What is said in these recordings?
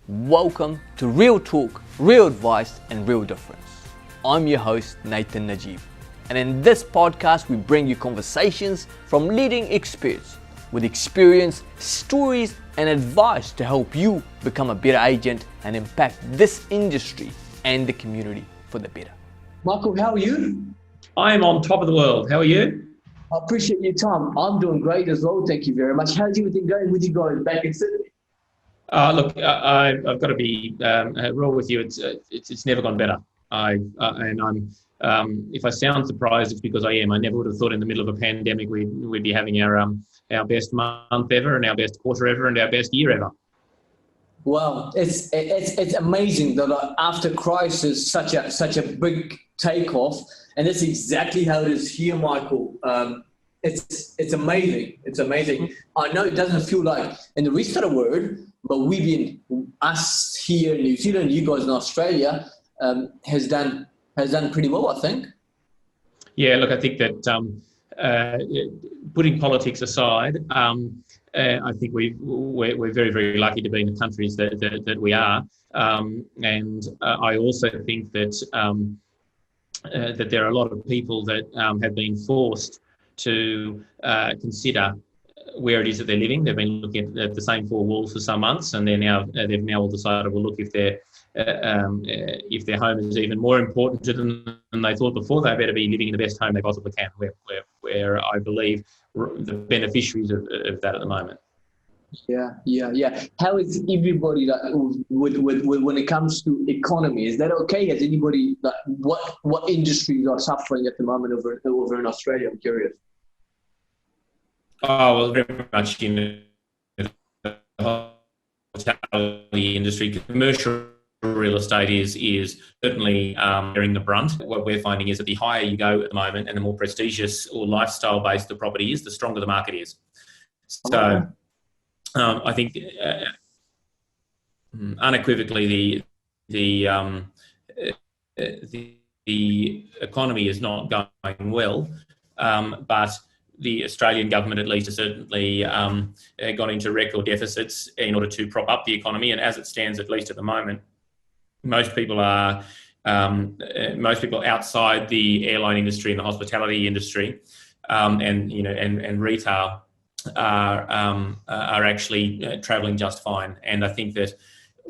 Welcome to Real Talk, Real Advice and Real Difference. I'm your host Nathan Najib, and in this podcast we bring you conversations from leading experts with experience, stories and advice to help you become a better agent and impact this industry and the community for the better. Michael, how are you? I am on top of the world. How are you? I appreciate your time. I'm doing great as well. Thank you very much. How's everything going with you guys back in Sydney? Look, I've got to be real with you. It's never gone better. If I sound surprised, it's because I am. I never would have thought in the middle of a pandemic we'd be having our best month ever, and our best quarter ever, and our best year ever. Wow, it's amazing that after crisis, such a big takeoff, and that's exactly how it is here, Michael. It's amazing. It's amazing. I know it doesn't feel like in the rest of the world, but us here in New Zealand, you guys in Australia, has done pretty well, I think. Yeah, look, I think that putting politics aside, I think we're very, very lucky to be in the countries that we are, and I also think that that there are a lot of people that have been forced to consider where it is that they're living. They've been looking at the same four walls for some months, and they've now all decided, well, look, if their home is even more important to them than they thought before, they better be living in the best home they possibly can. Where I believe the beneficiaries of that at the moment. Yeah. How is everybody when it comes to economy? Is that okay? Has anybody what industries are suffering at the moment over in Australia? I'm curious. Oh, well, very much in the hospitality industry. Commercial real estate is certainly bearing the brunt. What we're finding is that the higher you go at the moment and the more prestigious or lifestyle-based the property is, the stronger the market is. So I think unequivocally the economy is not going well, but the Australian government at least has certainly gone into record deficits in order to prop up the economy. And as it stands, at least at the moment, most people outside the airline industry and the hospitality industry and retail are actually travelling just fine. And I think that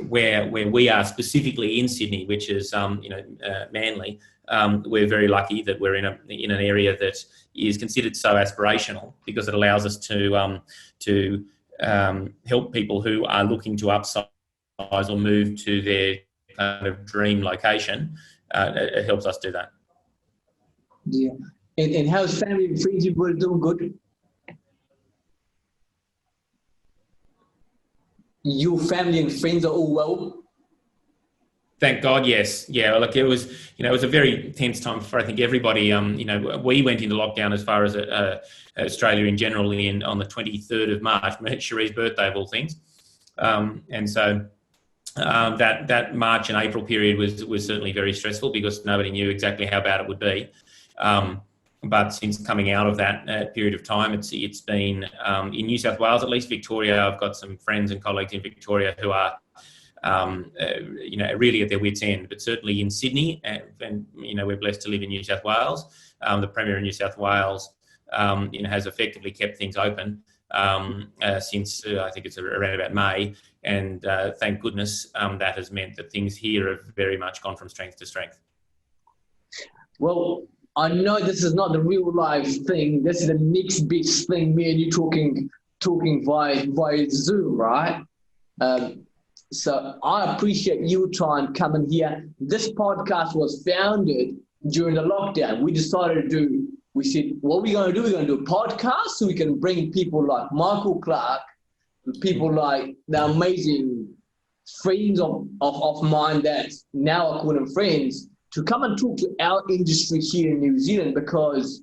where we are specifically in Sydney, which is Manly, we're very lucky that we're in an area that is considered so aspirational because it allows us to help people who are looking to upsize or move to their kind of dream location. It helps us do that. Yeah. And how's family and friends? You both doing good? Your family and friends are all well? Thank God, yes. Yeah, look, it was a very tense time for, I think, everybody. We went into lockdown as far as Australia in general on the 23rd of March, Cherie's birthday of all things. And so that March and April period was certainly very stressful because nobody knew exactly how bad it would be. But since coming out of that period of time, it's been in New South Wales, at least Victoria. I've got some friends and colleagues in Victoria who are really at their wits' end. But certainly in Sydney, and we're blessed to live in New South Wales. The Premier of New South Wales has effectively kept things open since I think it's around about May, and thank goodness that has meant that things here have very much gone from strength to strength. Well, I know this is not the real life thing. This is the next best thing. Me and you talking via Zoom, right? So I appreciate you trying to come in here. This podcast was founded during the lockdown. We decided we said, what are we going to do? We're going to do a podcast so we can bring people like Michael Clarke, people like the amazing friends of mine that now I call them friends, to come and talk to our industry here in New Zealand, because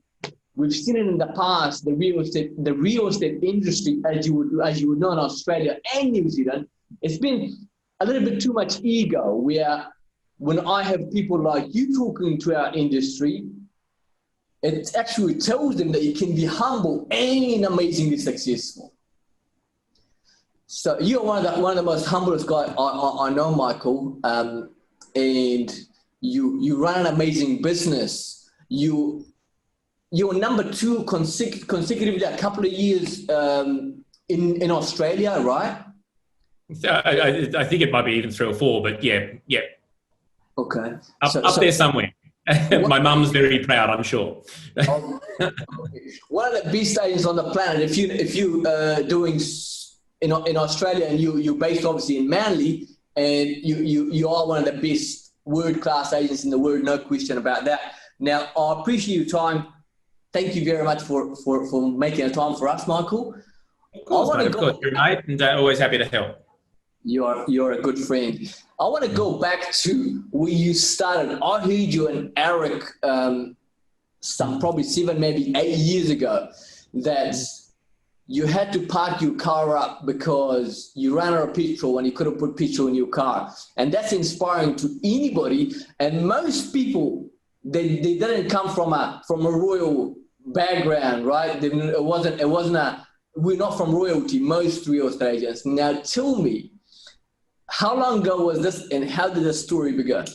we've seen it in the past, the real estate industry, as you would know in Australia and New Zealand, it's been a little bit too much ego, where when I have people like you talking to our industry, it actually tells them that you can be humble and amazingly successful. So you're one of the most humblest guys I know, Michael. And you run an amazing business. You're number two consecutively a couple of years in Australia, right? I think it might be even 3 or 4, but yeah. Okay. Up there somewhere. My mum's very proud, I'm sure. Okay. One of the best agents on the planet. If you doing in Australia and you're based obviously in Manly, and you are one of the best world-class agents in the world, no question about that. Now, I appreciate your time. Thank you very much for making a time for us, Michael. Of course, you're a mate, and always happy to help. You're a good friend. I want to go back to where you started. I heard you and Eric probably 7, maybe 8 years ago, that you had to park your car up because you ran out of petrol and you couldn't put petrol in your car. And that's inspiring to anybody. And most people, they didn't come from a royal background, right? We're not from royalty, most real estate agents. Now tell me, how long ago was this and how did the story begin?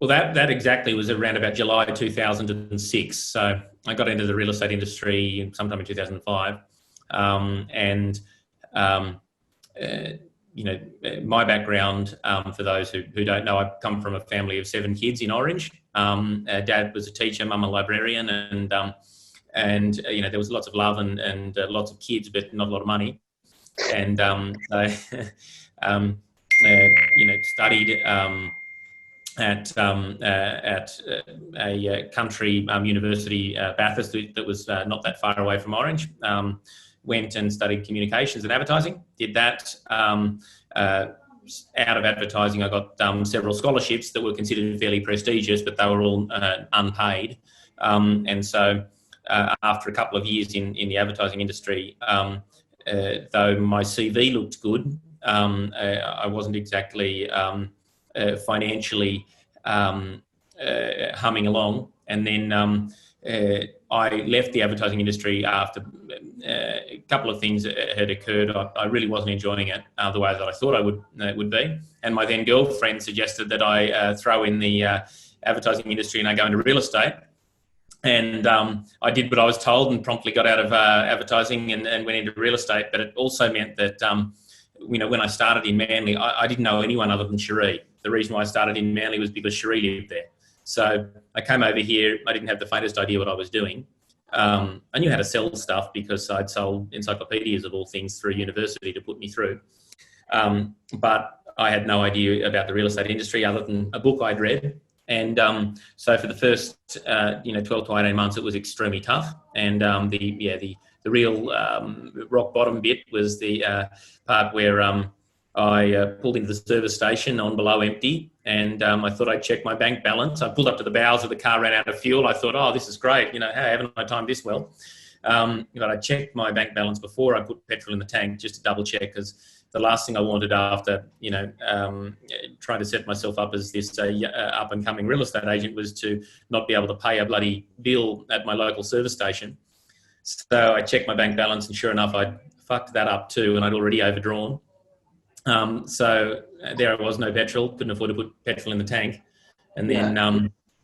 Well, that exactly was around about July 2006. So I got into the real estate industry sometime in 2005. My background, for those who don't know, I come from a family of 7 kids in Orange. Dad was a teacher, mum a librarian, and there was lots of love and lots of kids, but not a lot of money. And studied at a country university, Bathurst, that was not that far away from Orange. Went and studied communications and advertising. Did that. Out of advertising, I got several scholarships that were considered fairly prestigious, but they were all unpaid. And so after a couple of years in the advertising industry, though my CV looked good, I wasn't exactly financially humming along. And then I left the advertising industry after a couple of things had occurred. I really wasn't enjoying it the way that I thought I would be. And my then girlfriend suggested that I throw in the advertising industry and I go into real estate. And I did what I was told and promptly got out of advertising and went into real estate. But it also meant that, when I started in Manly, I didn't know anyone other than Cherie. The reason why I started in Manly was because Cherie lived there. So I came over here. I didn't have the faintest idea what I was doing. I knew how to sell stuff because I'd sold encyclopedias of all things through university to put me through. But I had no idea about the real estate industry other than a book I'd read. And so for the first 12 to 18 months, it was extremely tough. And the real rock bottom bit was the part where I pulled into the service station on below empty, and I thought I'd check my bank balance. I pulled up to the bowels of the car, ran out of fuel. I thought, oh, this is great. Hey, haven't I timed this well? But I checked my bank balance before I put petrol in the tank just to double check, because the last thing I wanted after, trying to set myself up as this up and coming real estate agent was to not be able to pay a bloody bill at my local service station. So I checked my bank balance, and sure enough, I'd fucked that up too, and I'd already overdrawn. So there I was, no petrol, couldn't afford to put petrol in the tank. And then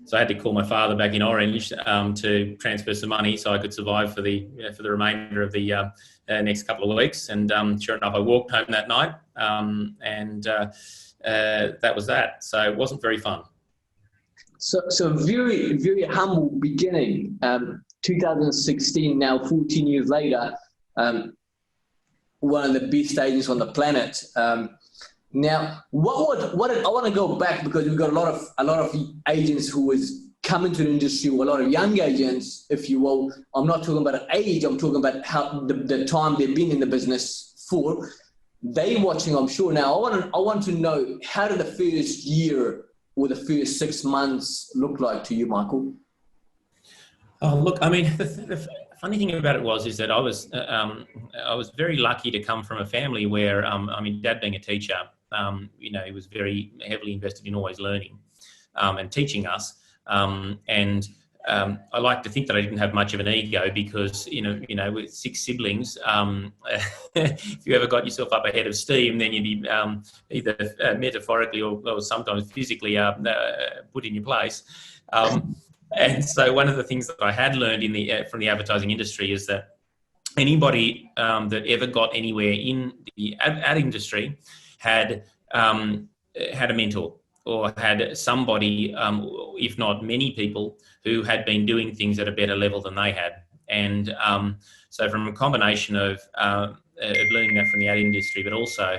so I had to call my father back in Orange to transfer some money so I could survive for the remainder of the next couple of weeks. And sure enough, I walked home that night, and that was that. So it wasn't very fun. So very, very humble beginning. 2016, now 14 years later, one of the best agents on the planet. Now, what I want to go back, because we've got a lot of agents who is coming to the industry, or a lot of young agents, if you will. I'm not talking about age. I'm talking about how the time they've been in the business for. They watching, I'm sure. Now, I want to know, how did the first year or the first 6 months look like to you, Michael? Oh, look, I mean, the funny thing about it is that I was very lucky to come from a family where, Dad being a teacher, he was very heavily invested in always learning and teaching us. And I like to think that I didn't have much of an ego because, with 6 siblings, if you ever got yourself up ahead of steam, then you'd be either metaphorically or sometimes physically put in your place. And so one of the things that I had learned from the advertising industry is that anybody that ever got anywhere in the ad industry had a mentor or had somebody, if not many people, who had been doing things at a better level than they had. And so from a combination of learning that from the ad industry, but also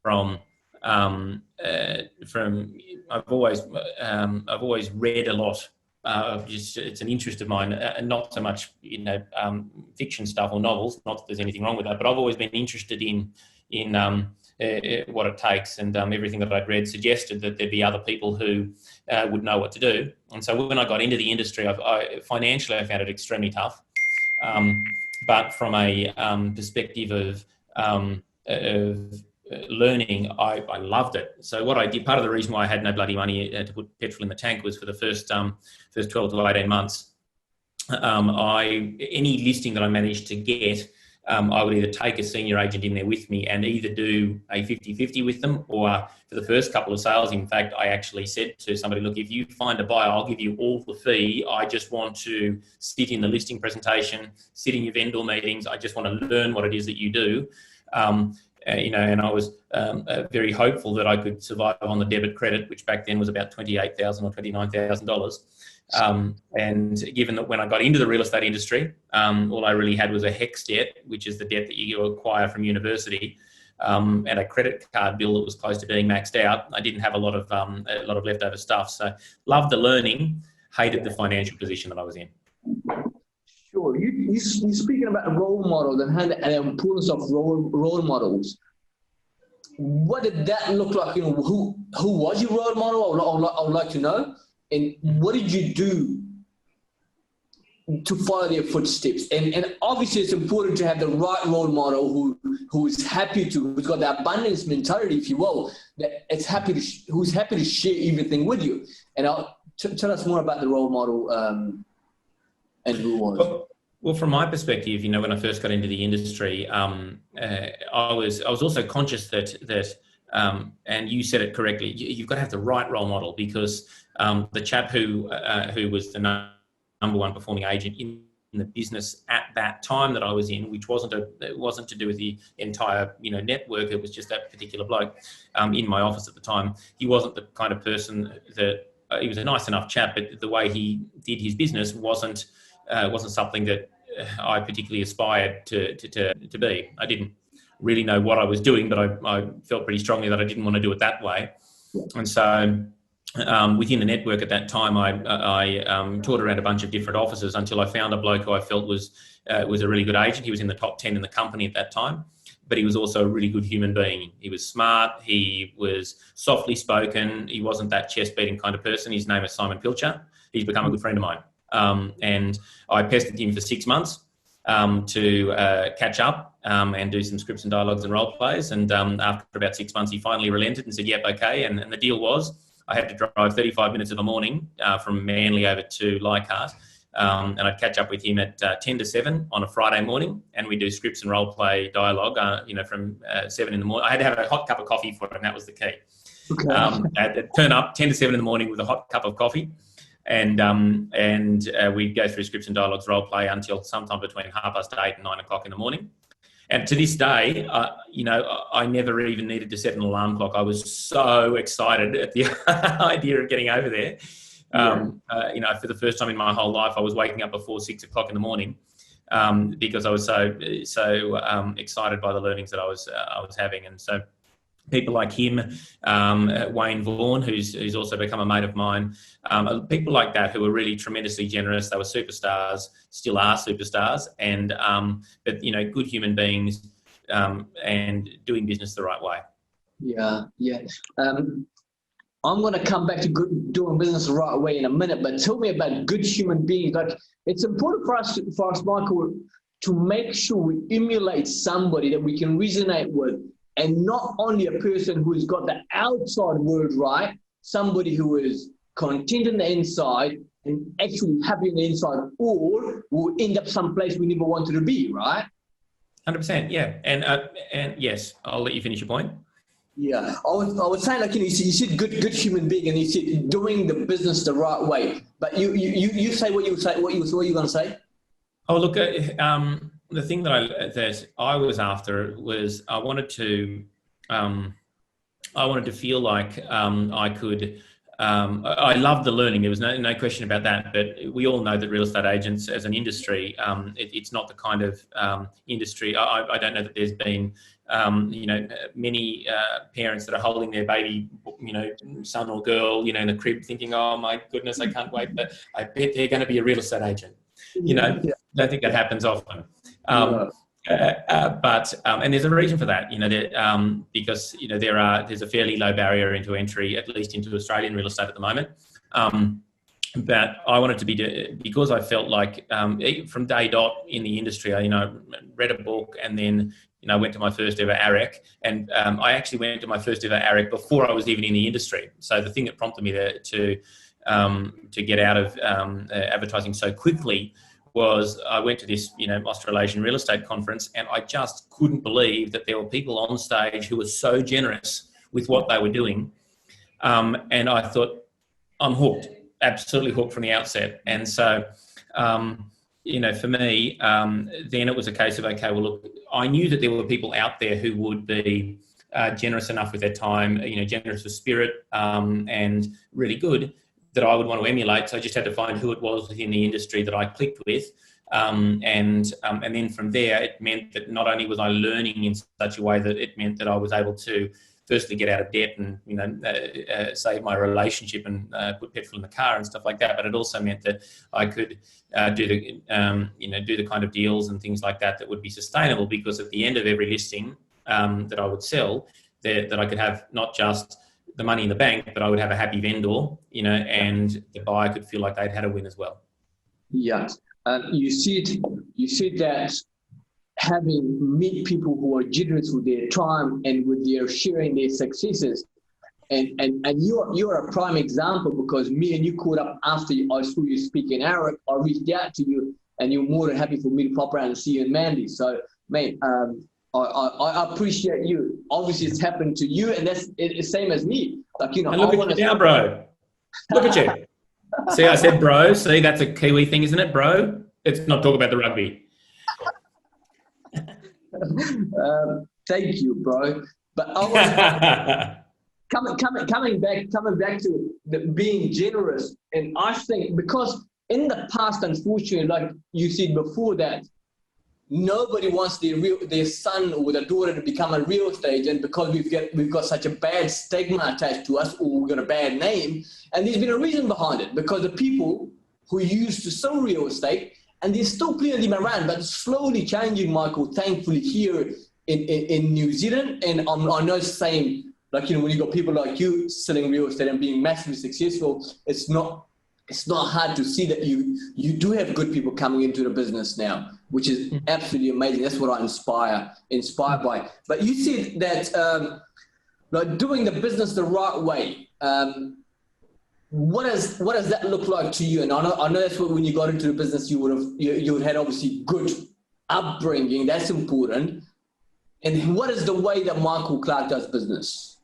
from I've always read a lot. It's an interest of mine, not so much fiction stuff or novels. Not that there's anything wrong with that, but I've always been interested in what it takes, and everything that I'd read suggested that there'd be other people who would know what to do. And so when I got into the industry, financially I found it extremely tough, but from a perspective of learning, I loved it. So what I did, part of the reason why I had no bloody money to put petrol in the tank was for the first 12 to 18 months. Any listing that I managed to get, I would either take a senior agent in there with me and either do a 50-50 with them, or for the first couple of sales, in fact, I actually said to somebody, look, if you find a buyer, I'll give you all the fee. I just want to sit in the listing presentation, sit in your vendor meetings. I just want to learn what it is that you do. And I was very hopeful that I could survive on the debit credit, which back then was about $28,000 or $29,000. And given that when I got into the real estate industry, all I really had was a HECS debt, which is the debt that you acquire from university, and a credit card bill that was close to being maxed out. I didn't have a lot of leftover stuff. So loved the learning, hated the financial position that I was in. Sure. You're speaking about role models and the importance of role models. What did that look like? Who was your role model? I would like to know. And what did you do to follow their footsteps? And obviously, it's important to have the right role model who's got the abundance mentality, if you will, who's happy to share everything with you. And tell us more about the role model. And who was? Well, from my perspective, when I first got into the industry, I was also conscious that and you said it correctly, you've got to have the right role model, because the chap who was the number one performing agent in the business at that time that I was in, which wasn't to do with the entire network, it was just that particular bloke in my office at the time. He wasn't the kind of person that he was a nice enough chap, but the way he did his business wasn't something that I particularly aspired to be. I didn't really know what I was doing, but I felt pretty strongly that I didn't want to do it that way. And so within the network at that time, I toured around a bunch of different offices until I found a bloke who I felt was a really good agent. He was in the top 10 in the company at that time, but he was also a really good human being. He was smart. He was softly spoken. He wasn't that chest-beating kind of person. His name is Simon Pilcher. He's become a good friend of mine. And I pestered him for 6 months to catch up and do some scripts and dialogues and role plays. And after about 6 months, he finally relented and said, yep, okay. And the deal was I had to drive 35 minutes of the morning from Manly over to Leichhardt. And I'd catch up with him at 10 to 7 on a Friday morning, and we do scripts and role play dialogue, from 7 in the morning. I had to have a hot cup of coffee for it, and that was the key. Okay. I'd turn up 10 to 7 in the morning with a hot cup of coffee. And we go through scripts and dialogues, role play until sometime between 8:30 and 9 o'clock in the morning. And to this day, I never even needed to set an alarm clock. I was so excited at the idea of getting over there. For the first time in my whole life, I was waking up before 6 o'clock in the morning because I was so excited by the learnings that I was having. And so people like him, Wayne Vaughan, who's also become a mate of mine, people like that who were really tremendously generous. They were superstars, still are superstars, and but good human beings and doing business the right way. Yeah. I'm going to come back to doing business the right way in a minute, but tell me about good human beings. Like, it's important for us, Michael, to make sure we emulate somebody that we can resonate with. And not only a person who's got the outside word right, somebody who is content in the inside and actually happy on the inside, or we'll end up someplace we never wanted to be, right? 100%, yeah. And yes, I'll let you finish your point. Yeah, I was saying, like, you said good human being, and you said doing the business the right way. But you say what you going to say? Oh, look, the thing that I was after was I wanted to feel like I could. I loved the learning. There was no question about that. But we all know that real estate agents, as an industry, it's not the kind of industry. I don't know that there's been, many parents that are holding their baby, son or girl, in a crib, thinking, "Oh my goodness, I can't wait, but I bet they're going to be a real estate agent." I don't think that happens often. But there's a reason for that, because there's a fairly low barrier into entry, at least into Australian real estate at the moment. But I wanted to be, because I felt like from day dot in the industry, I read a book, and then went to my first ever AREC, and I actually went to my first ever AREC before I was even in the industry. So the thing that prompted me to get out of advertising so quickly was I went to this, Australasian real estate conference, and I just couldn't believe that there were people on stage who were so generous with what they were doing. And I thought, I'm hooked, absolutely hooked from the outset. And so, for me, then it was a case of, okay, well, look, I knew that there were people out there who would be generous enough with their time, generous with spirit, and really good, that I would want to emulate. So I just had to find who it was within the industry that I clicked with. And then from there, it meant that not only was I learning in such a way that it meant that I was able to firstly get out of debt and, save my relationship and put petrol in the car and stuff like that. But it also meant that I could do the kind of deals and things like that would be sustainable, because at the end of every listing that I would sell, that I could have not just the money in the bank, but I would have a happy vendor, and the buyer could feel like they'd had a win as well. Yeah. You said that meet people who are generous with their time and with their sharing their successes. And you're a prime example, because me and you caught up after I saw you speak in Arabic. I reached out to you, and you're more than happy for me to pop around and see you in Manly. So, mate, I appreciate you. Obviously, it's happened to you, and that's the same as me. Like, and look at you now, bro. Look at you. See, I said bro. See, that's a Kiwi thing, isn't it, bro? Let's not talk about the rugby. Thank you, bro. But I was coming back to being generous, and I think because in the past, unfortunately, like you said before, that nobody wants their son or their daughter to become a real estate agent, because we've got such a bad stigma attached to us, or we've got a bad name. And there's been a reason behind it, because the people who used to sell real estate, and there's still plenty of them around, but it's slowly changing, Michael, thankfully, here in New Zealand. And I know the same, like, when you got people like you selling real estate and being massively successful, it's not hard to see that you do have good people coming into the business now, which is absolutely amazing. That's what I inspired by. But you said that like doing the business the right way. What does that look like to you? And I know that's what, when you got into the business, you would had obviously good upbringing. That's important. And what is the way that Michael Clarke does business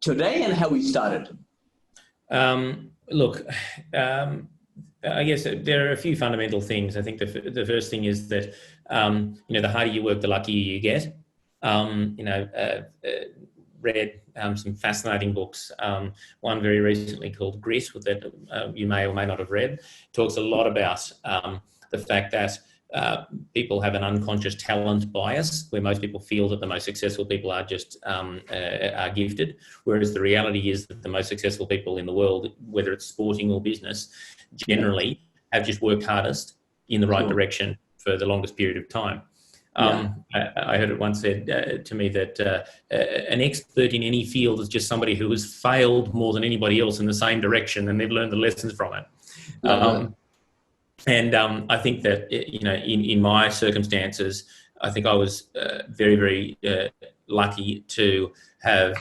today, and how he started? Look, I guess there are a few fundamental things. I think the first thing is that, the harder you work, the luckier you get. Read some fascinating books. One very recently called Grit, that you may or may not have read, talks a lot about the fact that people have an unconscious talent bias, where most people feel that the most successful people are just are gifted, whereas the reality is that the most successful people in the world, whether it's sporting or business, generally have just worked hardest in the right direction for the longest period of time. I heard it once said to me that an expert in any field is just somebody who has failed more than anybody else in the same direction, and they've learned the lessons from it. And I think that, in my circumstances, I think I was very, very lucky to have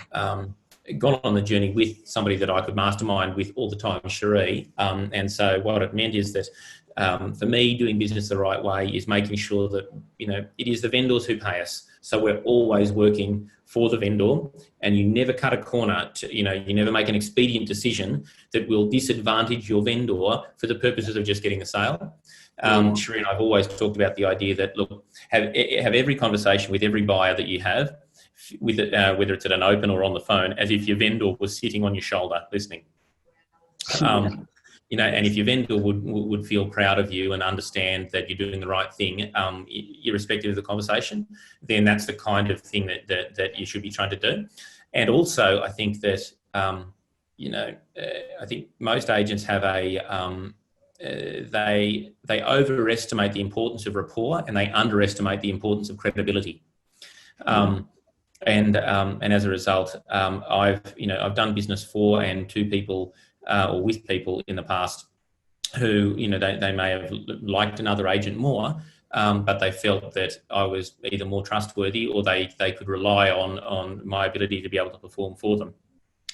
gone on the journey with somebody that I could mastermind with all the time, Cherie. And so what it meant is that for me, doing business the right way is making sure that, it is the vendors who pay us. So we're always working for the vendor, and you never cut a corner you never make an expedient decision that will disadvantage your vendor for the purposes of just getting a sale. Cherie and I've always talked about the idea that, look, have every conversation with every buyer that you have, with whether it's at an open or on the phone, as if your vendor was sitting on your shoulder listening. And if your vendor would feel proud of you and understand that you're doing the right thing, irrespective of the conversation, then that's the kind of thing that you should be trying to do. And also, I think that I think most agents have they overestimate the importance of rapport, and they underestimate the importance of credibility. And as a result, I've done business for and to people or with people in the past who, they may have liked another agent more, but they felt that I was either more trustworthy or they could rely on my ability to be able to perform for them.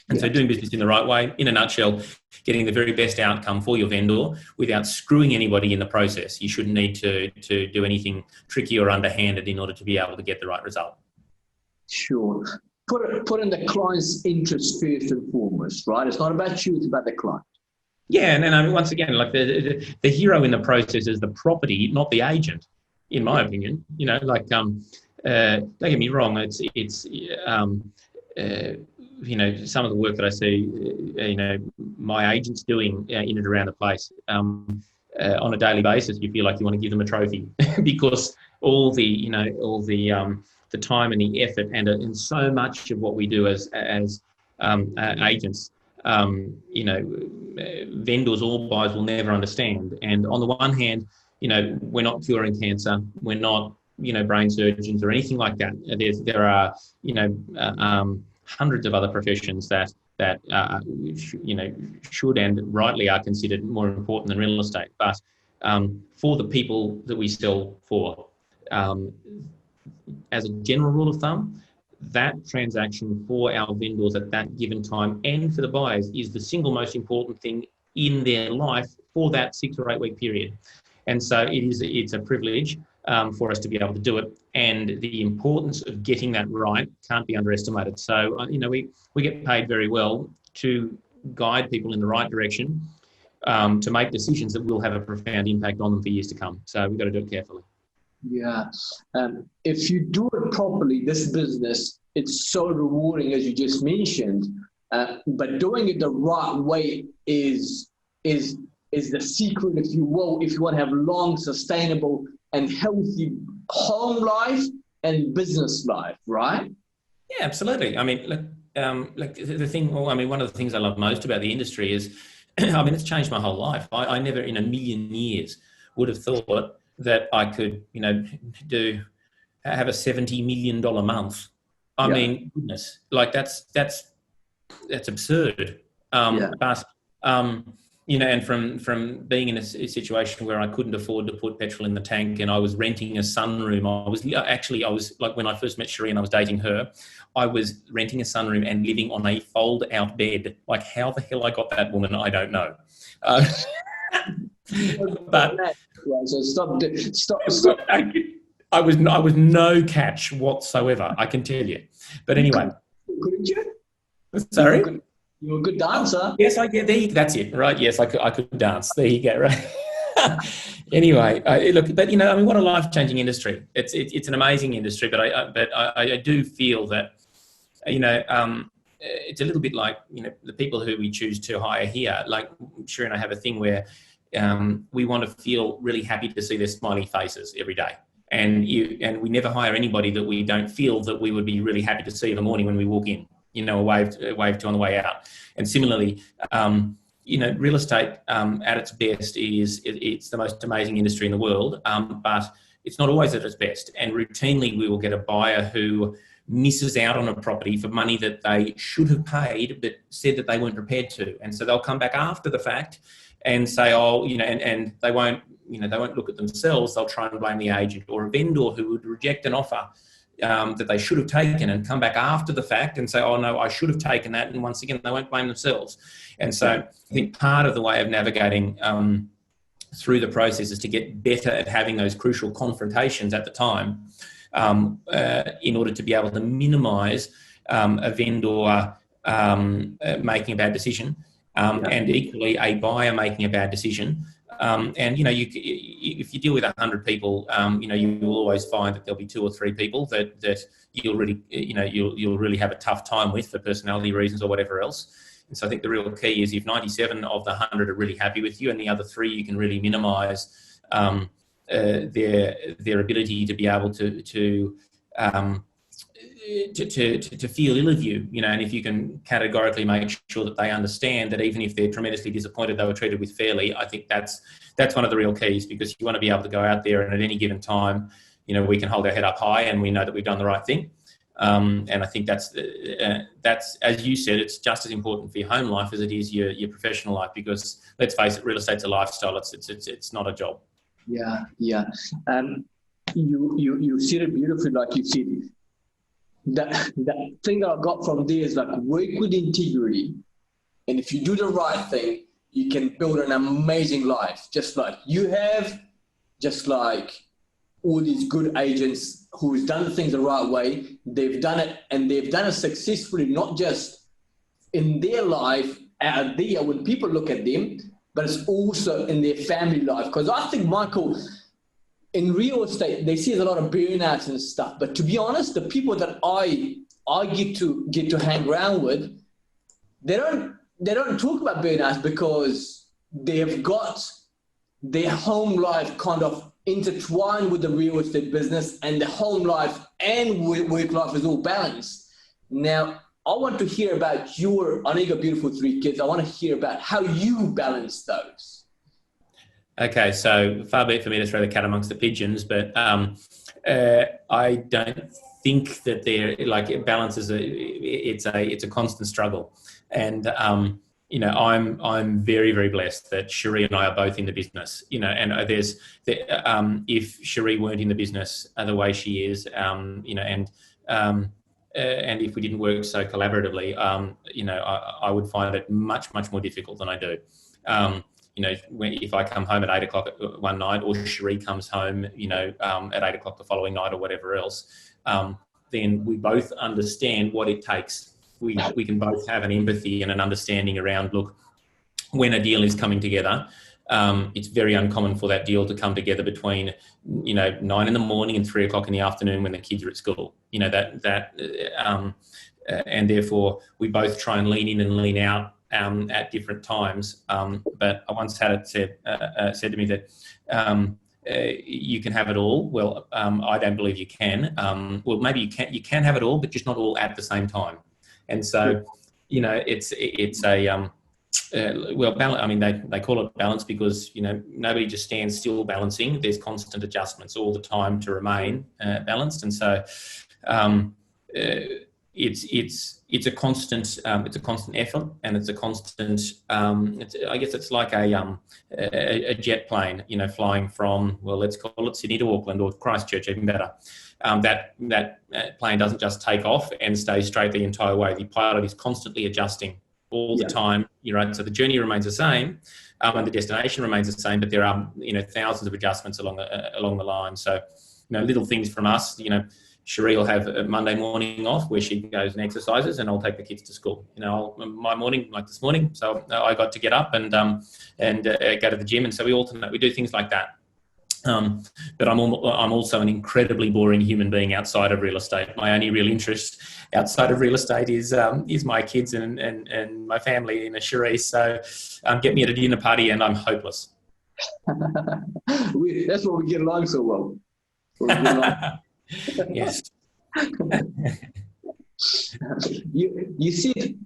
And so doing business in the right way, in a nutshell, getting the very best outcome for your vendor without screwing anybody in the process. You shouldn't need to do anything tricky or underhanded in order to be able to get the right result. Sure. Put in the client's interest first and foremost, right? It's not about you, it's about the client. Yeah, and then once again, like the hero in the process is the property, not the agent, in my opinion. Don't get me wrong, it's some of the work that I see, my agents doing in and around the place on a daily basis, you feel like you want to give them a trophy because all the time and the effort and so much of what we do as agents, vendors or buyers will never understand. And on the one hand, we're not curing cancer, we're not, brain surgeons or anything like that. There are, hundreds of other professions that should and rightly are considered more important than real estate. But for the people that we sell for, as a general rule of thumb, that transaction for our vendors at that given time and for the buyers is the single most important thing in their life for that 6 or 8 week period. And so it's a privilege for us to be able to do it. And the importance of getting that right can't be underestimated. So, we get paid very well to guide people in the right direction, to make decisions that will have a profound impact on them for years to come. So we've got to do it carefully. Yeah. If you do it properly, this business, it's so rewarding, as you just mentioned, but doing it the right way is the secret, if you will, if you want to have long, sustainable and healthy home life and business life, right? Yeah, absolutely. I mean, one of the things I love most about the industry is, it's changed my whole life. I never in a million years would have thought that I could, have a $70 million month. I mean, goodness, like that's absurd. But and from being in a situation where I couldn't afford to put petrol in the tank and I was renting a sunroom, I was like, when I first met Cherie and I was dating her, I was renting a sunroom and living on a fold-out bed. Like, how the hell I got that woman, I don't know. But so stop. I was no catch whatsoever, I can tell you. But anyway, couldn't you? Sorry. You're a good dancer. Yes, that's it, right? Yes, I could dance. There you go, right? Anyway, what a life-changing industry. It's an amazing industry, but I do feel that, it's a little bit like, the people who we choose to hire here. Like, Cherie and I have a thing where we want to feel really happy to see their smiley faces every day. And we never hire anybody that we don't feel that we would be really happy to see in the morning when we walk in. A wave to on the way out. And similarly, real estate at its best it's the most amazing industry in the world, but it's not always at its best. And routinely we will get a buyer who misses out on a property for money that they should have paid, but said that they weren't prepared to. And so they'll come back after the fact and say, and they won't look at themselves. They'll try and blame the agent or a vendor who would reject an offer, that they should have taken and come back after the fact and say, oh no, I should have taken that. And once again, they won't blame themselves. And so I think part of the way of navigating through the process is to get better at having those crucial confrontations at the time in order to be able to minimise a vendor making a bad decision and equally a buyer making a bad decision. And, you know, if you deal with 100 people, you know, you will always find that there'll be 2 or 3 people that you'll really, you know, you'll really have a tough time with for personality reasons or whatever else. And so I think the real key is if 97 of the 100 are really happy with you and the other 3 you can really minimise their ability to be able to feel ill of you, you know, and if you can categorically make sure that they understand that even if they're tremendously disappointed they were treated with fairly, I think that's one of the real keys, because you want to be able to go out there and at any given time, you know, we can hold our head up high and we know that we've done the right thing. And I think that's as you said, it's just as important for your home life as it is your professional life, because let's face it, real estate's a lifestyle. It's not a job. Yeah. You said it beautifully, like you said. That thing that I got from there is like, work with integrity, and if you do the right thing, you can build an amazing life, just like you have, just like all these good agents who's done things the right way. They've done it, and they've done it successfully, not just in their life out there when people look at them, but it's also in their family life. Because I think, Michael, in real estate, they see a lot of burnouts and stuff. But to be honest, the people that I get to hang around with, they don't talk about burnouts because they've got their home life kind of intertwined with the real estate business, and the home life and work life is all balanced. Now, I want to hear about I know you got beautiful 3 kids. I want to hear about how you balance those. Okay, so far be it for me to throw the cat amongst the pigeons, but I don't think that they're like balance is it's a constant struggle, and you know, I'm very, very blessed that Cherie and I are both in the business, you know, and if Cherie weren't in the business the way she is, you know, and if we didn't work so collaboratively, you know, I would find it much, much more difficult than I do. You know, if I come home at 8 o'clock one night, or Cherie comes home, you know, at 8 o'clock the following night, or whatever else, then we both understand what it takes. We can both have an empathy and an understanding around, look, when a deal is coming together, it's very uncommon for that deal to come together between, you know, 9 in the morning and 3 o'clock in the afternoon when the kids are at school. You know, and therefore we both try and lean in and lean out at different times. But I once had it said to me that you can have it all. Well, I don't believe you can. Well, maybe you can have it all, but just not all at the same time. And so, you know, it's a I mean, they call it balance because, you know, nobody just stands still balancing. There's constant adjustments all the time to remain balanced. And so it's a constant effort, and it's a constant I guess it's like a jet plane, you know, flying from, well, let's call it Sydney to Auckland, or Christchurch, even better. That plane doesn't just take off and stay straight the entire way. The pilot is constantly adjusting all the time, you know, so the journey remains the same, and the destination remains the same, but there are, you know, thousands of adjustments along the line. So, you know, little things from us, you know, Cherie will have a Monday morning off where she goes and exercises, and I'll take the kids to school. You know, my morning, like this morning, so I got to get up and go to the gym, and so we alternate. We do things like that. But I'm also an incredibly boring human being outside of real estate. My only real interest outside of real estate is my kids and my family in a Cherie. So get me at a dinner party and I'm hopeless. That's why we get along so well. Yes. You said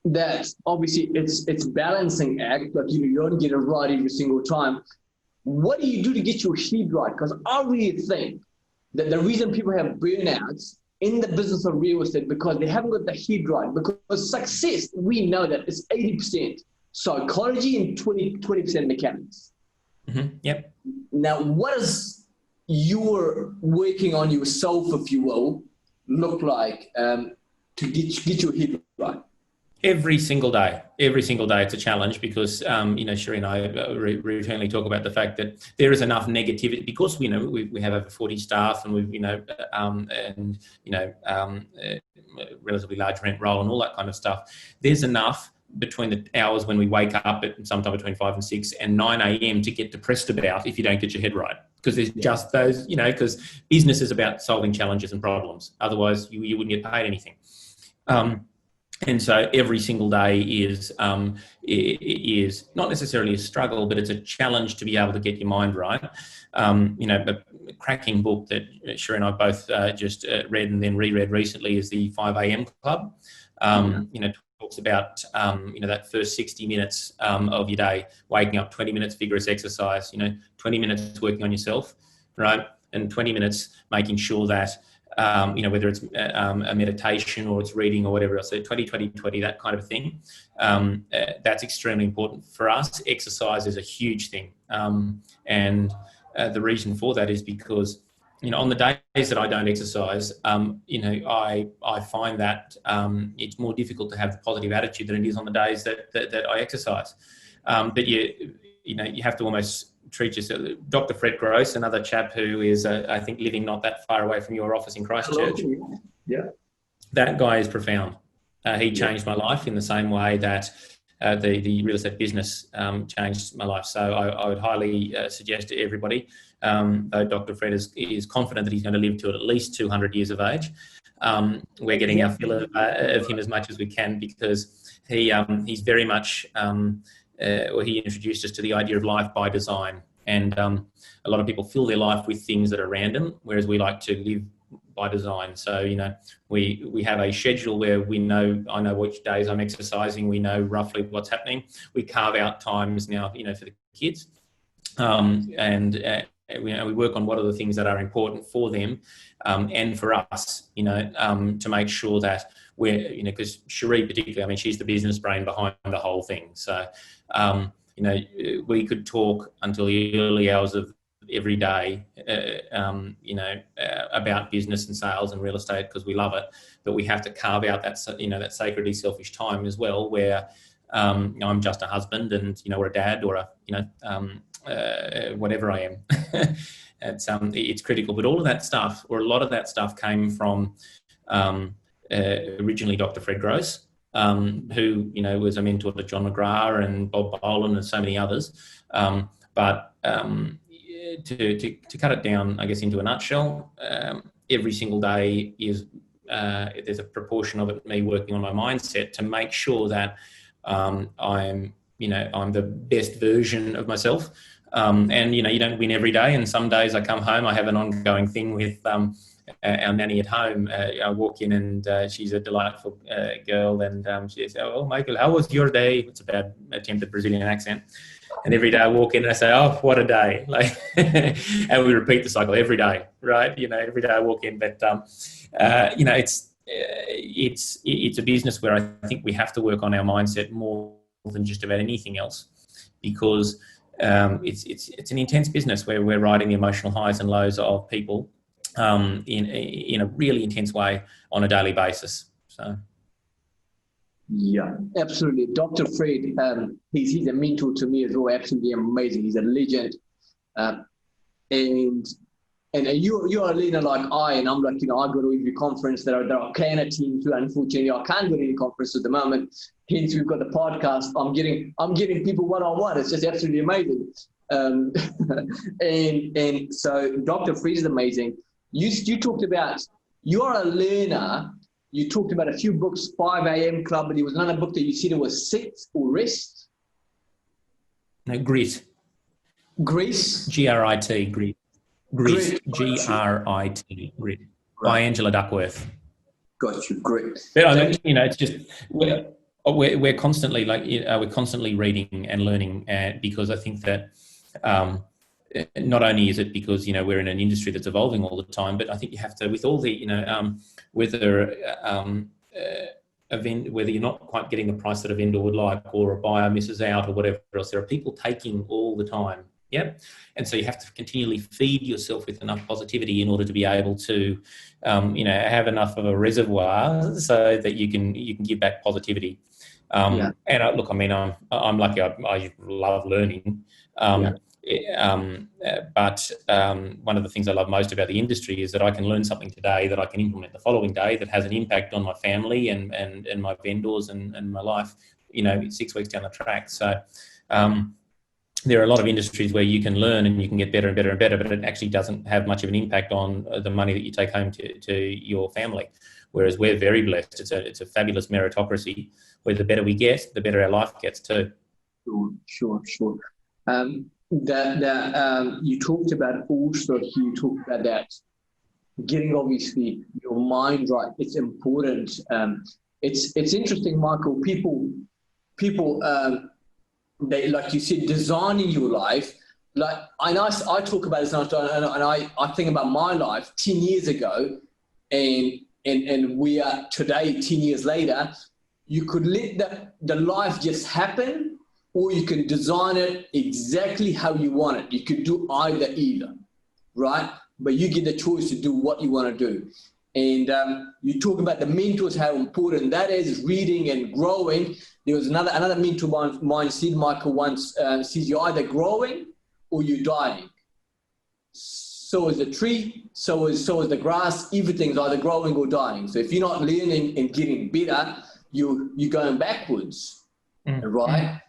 that obviously it's balancing act, but you don't get it right every single time. What do you do to get your head right? Because I really think that the reason people have burnouts in the business of real estate because they haven't got the head right. Because success, we know that it's 80% psychology and 20% mechanics. Mm-hmm. Yep. Now, what is you're working on yourself, if you will, look like to get your head right? Every single day, it's a challenge because, Sheree and I routinely talk about the fact that there is enough negativity because we have over 40 staff and we've, relatively large rent roll and all that kind of stuff. There's enough between the hours when we wake up at sometime between 5 and 6 and 9 a.m. to get depressed about if you don't get your head right. Because there's just those, because business is about solving challenges and problems. Otherwise, you wouldn't get paid anything. And so every single day is not necessarily a struggle, but it's a challenge to be able to get your mind right. A cracking book that Sheree and I both just read and then reread recently is the 5 a.m. Club. Talks about, that first 60 minutes of your day, waking up, 20 minutes vigorous exercise, 20 minutes working on yourself, right? And 20 minutes making sure that, whether it's a meditation or it's reading or whatever else, so 20, that kind of thing. That's extremely important for us. Exercise is a huge thing. And the reason for that is because, on the days that I don't exercise, I find that it's more difficult to have the positive attitude than it is on the days that I exercise. But you have to almost treat yourself. Dr. Fred Gross, another chap who is, I think, living not that far away from your office in Christchurch. Yeah. That guy is profound. He changed my life in the same way that the real estate business changed my life. So I would highly suggest to everybody, though Dr. Fred is confident that he's going to live to at least 200 years of age, we're getting our fill of him as much as we can because he's very much, he introduced us to the idea of life by design. And a lot of people fill their life with things that are random, whereas we like to live by design. So, we have a schedule where I know which days I'm exercising. We know roughly what's happening. We carve out times now, for the kids. We work on what are the things that are important for them and for us, to make sure that we're, because Sheree particularly, she's the business brain behind the whole thing. So, we could talk until the early hours of every day, about business and sales and real estate because we love it, but we have to carve out that, that sacredly selfish time as well where I'm just a husband and, or a dad or whatever I am. It's critical, but all of that stuff, or a lot of that stuff came from originally Dr. Fred Gross, who, was a mentor to John McGrath and Bob Boland and so many others. To cut it down, I guess, into a nutshell, every single day is there's a proportion of it me working on my mindset to make sure that I'm the best version of myself. And you don't win every day. And some days I come home, I have an ongoing thing with our nanny at home. I walk in and she's a delightful girl, and she says, "Oh, Michael, how was your day?" It's a bad attempted Brazilian accent. And every day I walk in and I say, "Oh, what a day!" And we repeat the cycle every day, right? Every day I walk in, but it's a business where I think we have to work on our mindset more than just about anything else, because it's an intense business where we're riding the emotional highs and lows of people in a really intense way on a daily basis. So. Yeah, absolutely. Dr. Fred, he's a mentor to me as well. Absolutely amazing. He's a legend. And you're a leader like and I'm like, I go to every conference. There are Canada teams who unfortunately I can't go to any conference at the moment. Hence, we've got the podcast. I'm getting people one-on-one. It's just absolutely amazing. And so Dr. Fred is amazing. You talked about, you're a learner. You talked about a few books, 5 a.m. Club, but there was another book that you said it was Sit or Rest. No, Grit. Greece? G-R-I-T, Grit. Grit, G-R-I-T, Grit, by Angela Duckworth. Got you, great. But it's just we're constantly we're constantly reading and learning, because I think that not only is it because we're in an industry that's evolving all the time, but I think you have to, with all the whether you're not quite getting the price that a vendor would like, or a buyer misses out, or whatever else, there are people taking all the time Yeah. And so you have to continually feed yourself with enough positivity in order to be able to, have enough of a reservoir so that you can give back positivity. And look, I mean, I'm lucky. I love learning. But one of the things I love most about the industry is that I can learn something today that I can implement the following day that has an impact on my family and my vendors and my life, 6 weeks down the track. So there are a lot of industries where you can learn and you can get better and better and better, but it actually doesn't have much of an impact on the money that you take home to your family. Whereas we're very blessed. It's a fabulous meritocracy where the better we get, the better our life gets too. Sure. You talked about that getting obviously your mind right. It's important. It's interesting, Michael. People, they, like you said, designing your life. Like I talk about this, and I think about my life 10 years ago, and we are today 10 years later. You could let the life just happen, or you can design it exactly how you want it. You could do either, right? But you get the choice to do what you want to do. And you talk about the mentors, how important that is, reading and growing. There was another mentor of mine said, Michael, once, says you're either growing or you're dying. So is the tree, so is the grass. Everything's either growing or dying. So if you're not learning and getting better, you're going backwards, right?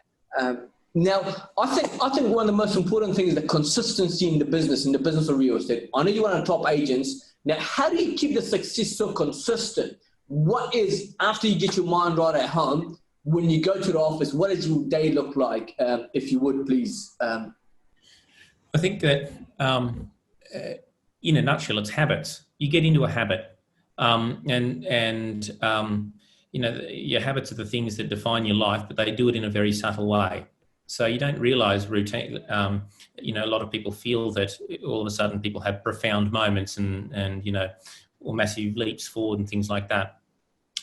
Now, I think one of the most important things is the consistency in the business of real estate. I know you're one of the top agents. Now, how do you keep the success so consistent? What is, after you get your mind right at home, when you go to the office, what does your day look like, if you would, please? I think that, in a nutshell, it's habits. You get into a habit, your habits are the things that define your life, but they do it in a very subtle way. So you don't realise routine. A lot of people feel that all of a sudden people have profound moments or massive leaps forward and things like that.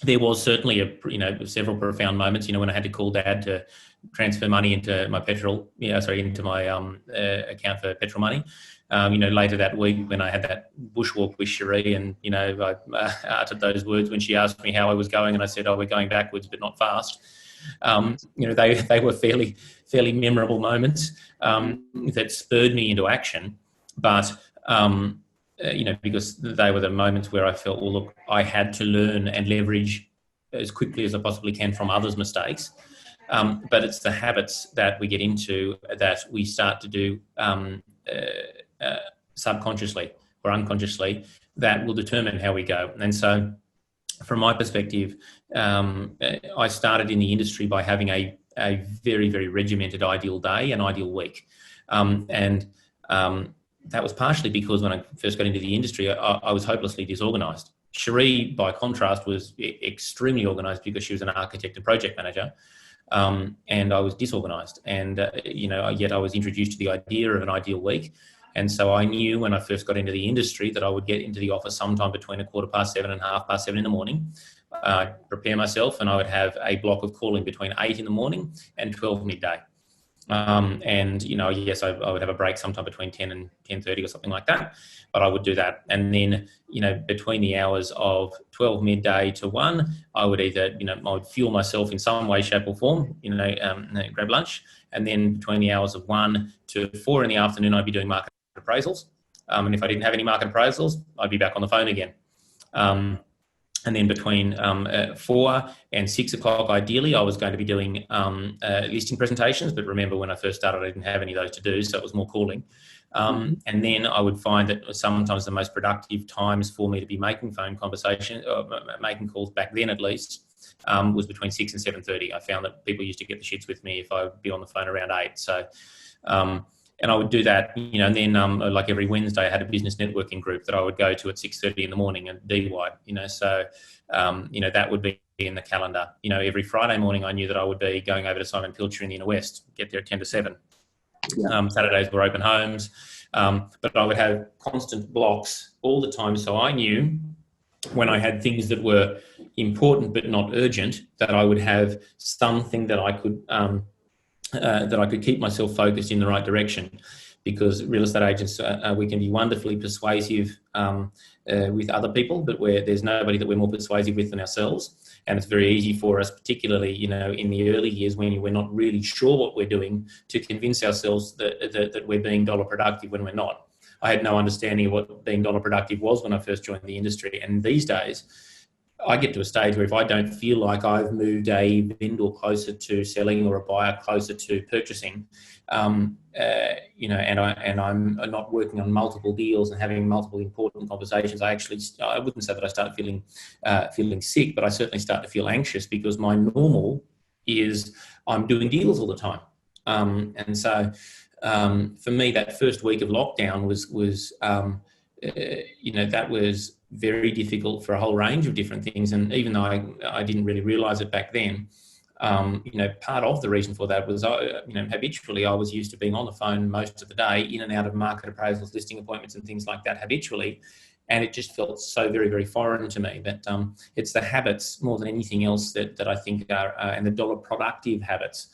There was certainly several profound moments. When I had to call Dad to transfer money into my into my account for petrol money. Later that week when I had that bushwalk with Cherie, and I uttered those words when she asked me how I was going, and I said, "Oh, we're going backwards, but not fast." They were fairly memorable moments that spurred me into action, but because they were the moments where I felt, well, look, I had to learn and leverage as quickly as I possibly can from others' mistakes. But it's the habits that we get into that we start to do subconsciously or unconsciously that will determine how we go. And so from my perspective, I started in the industry by having a very, very regimented ideal day and ideal week. That was partially because when I first got into the industry, I was hopelessly disorganised. Cherie, by contrast, was extremely organised because she was an architect and project manager, and I was disorganised. And, yet I was introduced to the idea of an ideal week. And so I knew when I first got into the industry that I would get into the office sometime between 7:15 and 7:30 in the morning, prepare myself, and I would have a block of calling between 8 in the morning and 12 midday. Yes, I would have a break sometime between 10 and 10:30 or something like that, but I would do that. And then, between the hours of 12 midday to 1, I would either, I would fuel myself in some way, shape or form, grab lunch. And then between the hours of 1 to 4 in the afternoon, I'd be doing market appraisals. And if I didn't have any market appraisals, I'd be back on the phone again. And then between 4 and 6 o'clock, ideally, I was going to be doing listing presentations. But remember, when I first started, I didn't have any of those to do, so it was more calling. And then I would find that sometimes the most productive times for me to be making phone conversations, making calls back then at least, was between 6 and 7:30. I found that people used to get the shits with me if I would be on the phone around 8. So, and I would do that, and then like every Wednesday I had a business networking group that I would go to at 6:30 in the morning at DY, so, that would be in the calendar. Every Friday morning I knew that I would be going over to Simon Pilcher in the Inner West, get there at 10 to 7. Yeah. Saturdays were open homes, but I would have constant blocks all the time. So I knew when I had things that were important but not urgent, that I would have something that I could keep myself focused in the right direction. because real estate agents, we can be wonderfully persuasive with other people, but there's nobody that we're more persuasive with than ourselves. And it's very easy for us, particularly, in the early years when we're not really sure what we're doing, to convince ourselves that we're being dollar productive when we're not. I had no understanding of what being dollar productive was when I first joined the industry. And these days, I get to a stage where if I don't feel like I've moved a vendor closer to selling or a buyer closer to purchasing, and I'm not working on multiple deals and having multiple important conversations, I wouldn't say that I start feeling sick, but I certainly start to feel anxious, because my normal is I'm doing deals all the time. And so for me, that first week of lockdown was that was very difficult for a whole range of different things. And even though I didn't really realise it back then, part of the reason for that was, habitually I was used to being on the phone most of the day, in and out of market appraisals, listing appointments and things like that habitually. And it just felt so very, very foreign to me. But it's the habits more than anything else that I think are, and the dollar productive habits,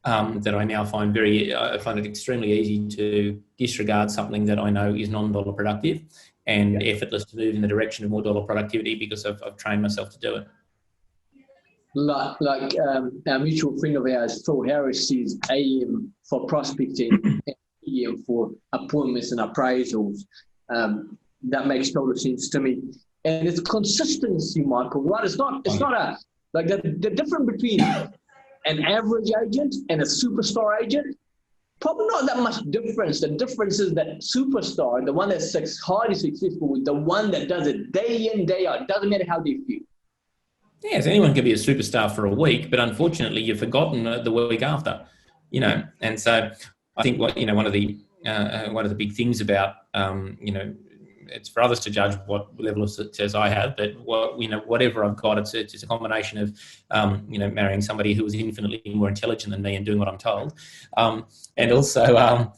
that I now find I find it extremely easy to disregard something that I know is non-dollar productive, and effortless to move in the direction of more dollar productivity, because I've trained myself to do it. Like our mutual friend of ours, Phil Harris, sees AM for prospecting and PM for appointments and appraisals. That makes total sense to me. And it's consistency, Michael, right? It's not the difference between an average agent and a superstar agent. Probably not that much difference. The difference is that superstar, the one that's highly successful, with the one that does it day in, day out. It doesn't matter how they feel. Yes, anyone can be a superstar for a week, but unfortunately you've forgotten the week after, And so I think one of the big things about, it's for others to judge what level of success I have, but whatever I've got, it's a combination of, marrying somebody who is infinitely more intelligent than me and doing what I'm told, and also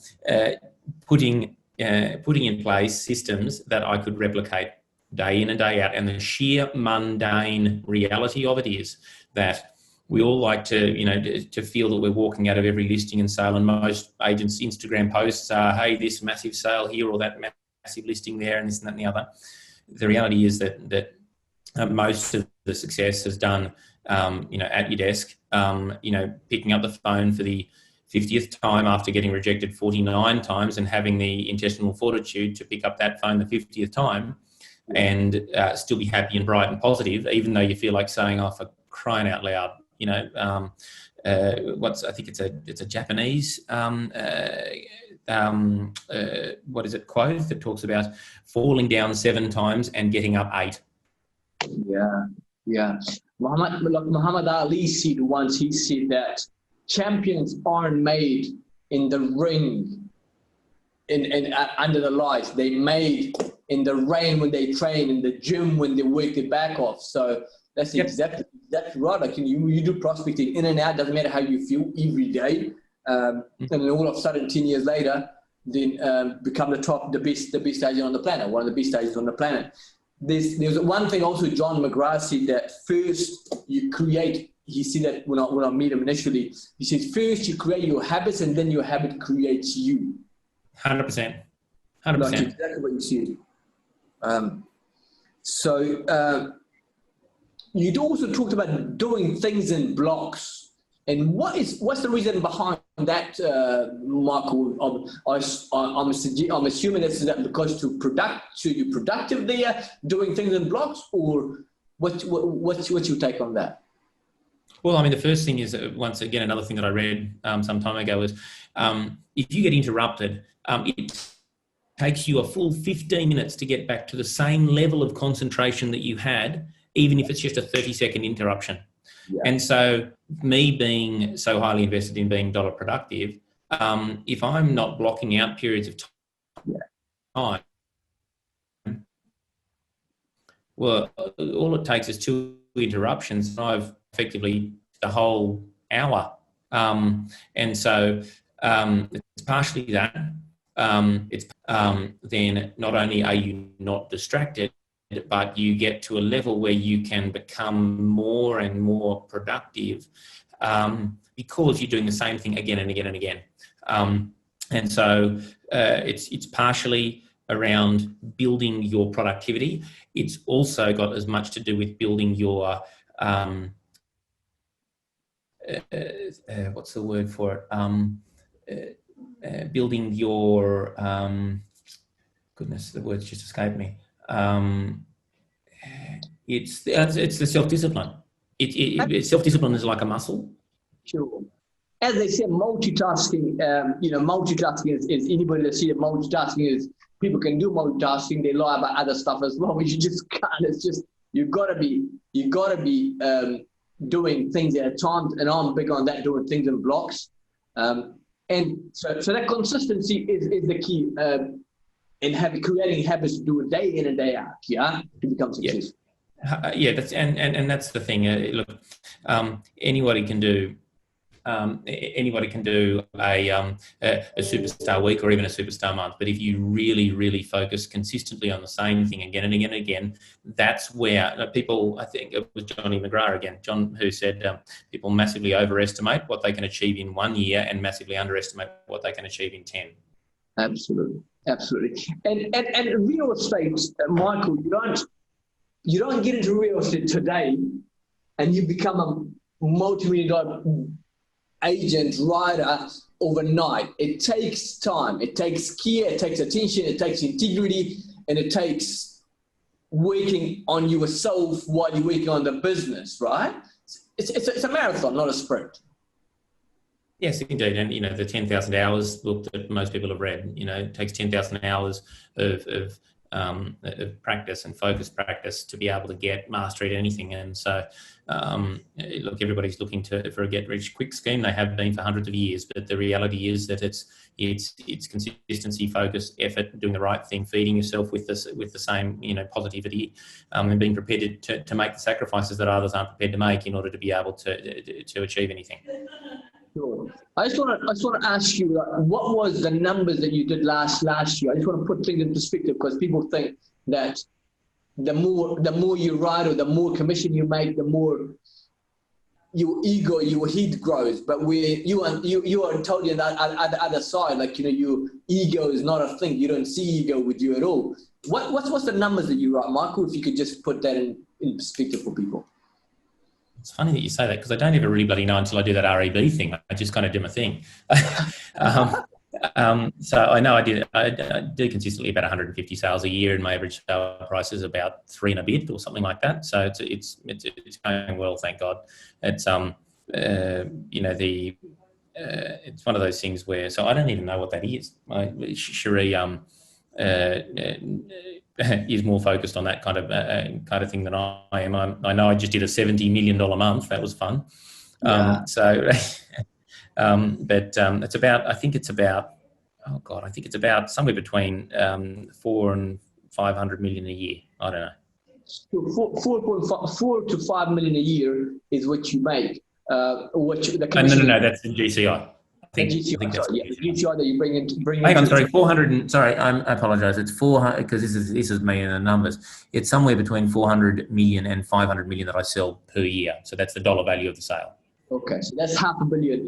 putting in place systems that I could replicate day in and day out. And the sheer mundane reality of it is that we all like to feel that we're walking out of every listing and sale, and most agents' Instagram posts are, hey, this massive sale here or that massive listing there, and this and that and the other. The reality is that most of the success is done, at your desk, picking up the phone for the 50th time after getting rejected 49 times, and having the intestinal fortitude to pick up that phone the 50th time and still be happy and bright and positive, even though you feel like saying, oh, for crying out loud, I think it's a Japanese quote that talks about falling down 7 times and getting up 8. Yeah. Muhammad Ali said once, he said that champions aren't made in the ring and under the lights. They made in the rain when they train, in the gym when they work their back off. So that's exactly right. Like you do prospecting in and out, doesn't matter how you feel every day. And then all of a sudden, 10 years later, then become the best agent on the planet, one of the best agents on the planet. There's one thing also John McGrath said, that first you create. He said that when I met him initially, he says first you create your habits and then your habit creates you. 100%. Like exactly what you said. You'd also talked about doing things in blocks. And what's the reason behind that, Michael? I'm assuming that's because you're productive there, doing things in blocks, or what's your take on that? Well, I mean, the first thing is, once again, another thing that I read some time ago is, if you get interrupted, it takes you a full 15 minutes to get back to the same level of concentration that you had, even if it's just a 30-second interruption. Yeah. And so me being so highly invested in being dollar productive, if I'm not blocking out periods of time, well, all it takes is 2 interruptions, and I've effectively the whole hour. And so it's partially that. Then not only are you not distracted, but you get to a level where you can become more and more productive because you're doing the same thing again and again and again. And so it's partially around building your productivity. It's also got as much to do with building your what's the word for it? Building your goodness, the words just escaped me. It's the self-discipline. Self-discipline is like a muscle. Sure. As they say, multitasking, multitasking is anybody that sees multitasking is people can do multitasking. They lie about other stuff as well, but you just can't. It's just, you gotta be doing things at a time. And I'm big on that, doing things in blocks. And so that consistency is the key in creating habits to do it day in and day out, to become successful. Yeah, that's and that's the thing. Look, anybody can do a superstar week or even a superstar month, but if you really focus consistently on the same thing again and again and again, that's where people, I think it was Johnny McGrath again, John, who said people massively overestimate what they can achieve in 1 year and massively underestimate what they can achieve in 10. Absolutely. And real estate, Michael, you don't get into real estate today and you become a multi-million-dollar agent, writer overnight. It takes time. It takes care. It takes attention. It takes integrity, and it takes working on yourself while you're working on the business. Right? It's a marathon, not a sprint. Yes, indeed. And, the 10,000 hours book that most people have read, it takes 10,000 hours of practice and focused practice to be able to get mastery at anything. And so, look, everybody's looking for a get-rich-quick scheme. They have been for hundreds of years, but the reality is that it's consistency, focus, effort, doing the right thing, feeding yourself with the same positivity, and being prepared to make the sacrifices that others aren't prepared to make in order to be able to achieve anything. Sure. I just want to ask you, what was the numbers that you did last year? I just want to put things in perspective, because people think that the more you write or the more commission you make, the more your ego, your head grows. But you are totally on the other side. Your ego is not a thing. You don't see ego with you at all. What's the numbers that you write, Michael? If you could just put that in perspective for people. It's funny that you say that, because I don't ever really bloody know until I do that REB thing. I just kind of do my thing. So I know I do consistently about 150 sales a year, and my average sale price is about 3 and a bit or something like that. So it's going well, thank God. It's it's one of those things where, so I don't even know what that is. Cherie is more focused on that kind of thing than I am. I know I just did a $70 million month. That was fun. Yeah. But it's about, I think it's about somewhere between 4 and 500 million a year. I don't know. So 4 to 5 million a year is what you make. No, that's the GCI. I think that's the GCI that you bring in. Hang on, sorry, 400. I apologise. It's 400, because this is me in the numbers. It's somewhere between 400 million and 500 million that I sell per year. So that's the dollar value of the sale. Okay, so that's half a million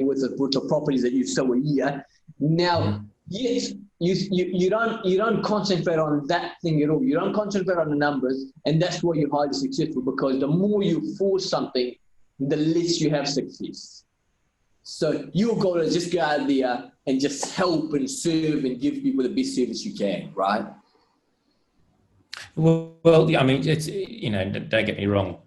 worth of properties that you sell a year. Now, yes, you don't concentrate on that thing at all. You don't concentrate on the numbers, and that's why you're highly successful, because the more you force something, the less you have success. So your goal is just go out there and just help and serve and give people the best service you can, right? Well, I mean, it's, don't get me wrong.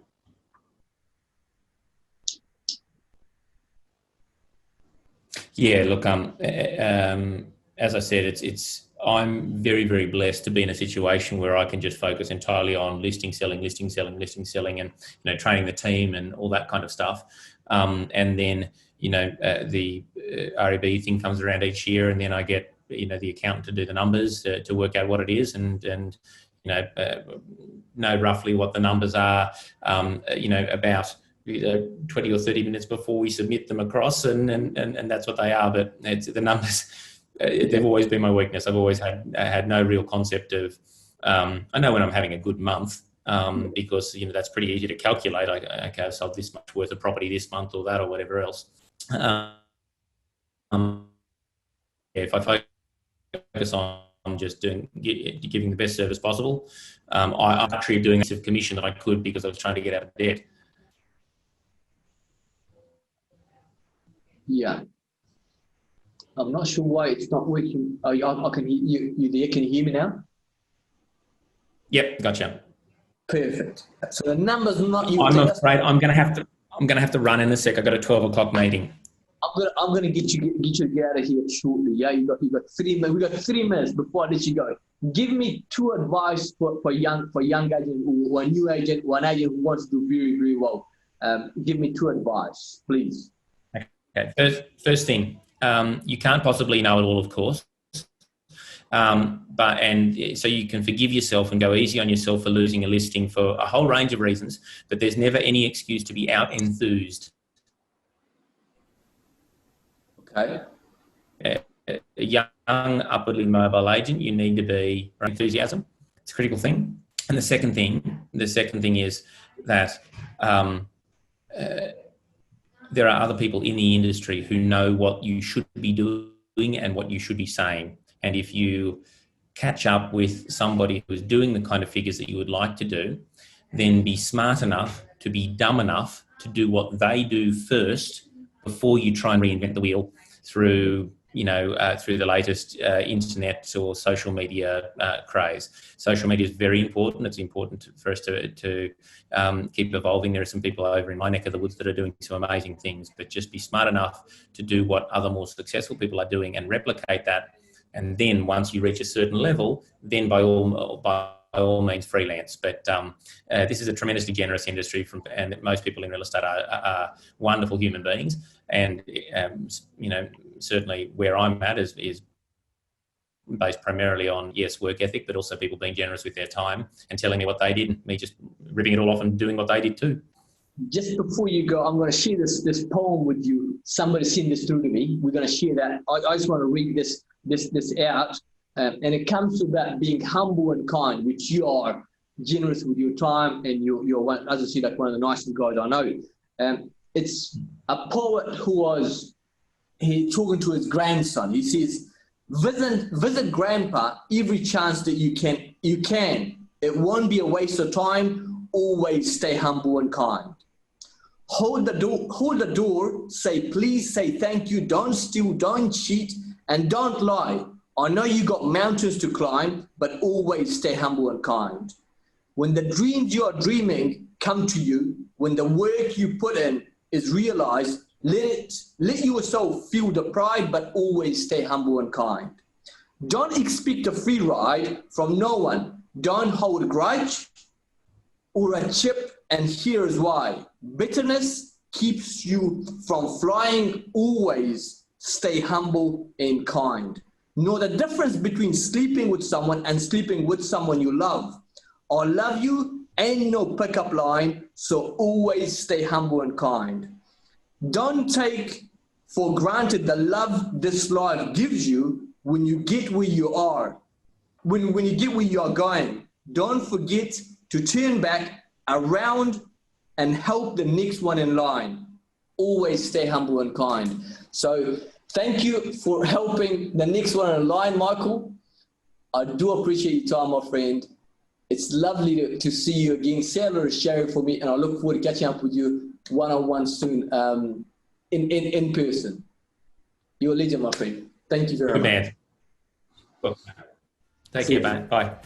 Yeah, look, as I said, I'm very, very blessed to be in a situation where I can just focus entirely on listing, selling, and training the team and all that kind of stuff. And then, the REB thing comes around each year, and then I get, the accountant to do the numbers to work out what it is, and know roughly what the numbers are, about 20 or 30 minutes before we submit them across, and that's what they are. But the numbers, they've always been my weakness. I've always had no real concept of, I know when I'm having a good month, because, that's pretty easy to calculate. Okay, I sold this much worth of property this month, or that, or whatever else. if I focus on just giving the best service possible, I actually doing this of commission that I could because I was trying to get out of debt. Yeah. I'm not sure why it's not working. I can hear you there. Can you hear me now? Yep, gotcha. Perfect. So the numbers not you. I'm afraid I'm going to have to run in a sec. I've got a 12 o'clock meeting. I'm gonna get you to get out of here shortly. Yeah, you got 3 minutes. We got 3 minutes before I let you go. Give me 2 advice for young agent or a new agent, one agent who wants to do very, very well. Give me 2 advice, please. Okay. First thing, you can't possibly know it all, of course. So you can forgive yourself and go easy on yourself for losing a listing for a whole range of reasons, but there's never any excuse to be out enthused. Okay. A young, upwardly mobile agent, you need to be enthusiasm. It's a critical thing. And the second thing is that there are other people in the industry who know what you should be doing and what you should be saying. And if you catch up with somebody who is doing the kind of figures that you would like to do, then be smart enough to be dumb enough to do what they do first before you try and reinvent the wheel through the latest internet or social media craze. Social media is very important. It's important for us to keep evolving. There are some people over in my neck of the woods that are doing some amazing things, but just be smart enough to do what other more successful people are doing and replicate that. And then once you reach a certain level, then by all means freelance. But this is a tremendously generous industry, and most people in real estate are wonderful human beings. And certainly where I'm at is based primarily on, yes, work ethic, but also people being generous with their time and telling me what they did, me just ripping it all off and doing what they did too. Just before you go, I'm going to share this poem with you. Somebody sent this through to me. We're going to share that. I just want to read this out. And it comes to that being humble and kind, which you are, generous with your time, and you're one, as I said, like one of the nicest guys I know. It's a poet who was talking to his grandson. He says, visit grandpa every chance that you can. It won't be a waste of time. Always stay humble and kind. Hold the door, say please, say thank you, don't steal, don't cheat, and don't lie. I know you got mountains to climb, but always stay humble and kind. When the dreams you are dreaming come to you, when the work you put in is realized, let yourself feel the pride, but always stay humble and kind. Don't expect a free ride from no one. Don't hold a grudge or a chip, and here is why. Bitterness keeps you from flying. Always stay humble and kind. Know the difference between sleeping with someone and sleeping with someone you love. I love you ain't no pickup line, so always stay humble and kind. Don't take for granted the love this life gives you when you get where you are. When you get where you are going, don't forget to turn back around and help the next one in line. Always stay humble and kind. So thank you for helping the next one in line, Michael. I do appreciate your time, my friend. It's lovely to see you again. Say hello to Sherry for me, and I look forward to catching up with you one-on-one soon in person. You're a legend, my friend. Thank you very much. Good man. Take care, man. Bye.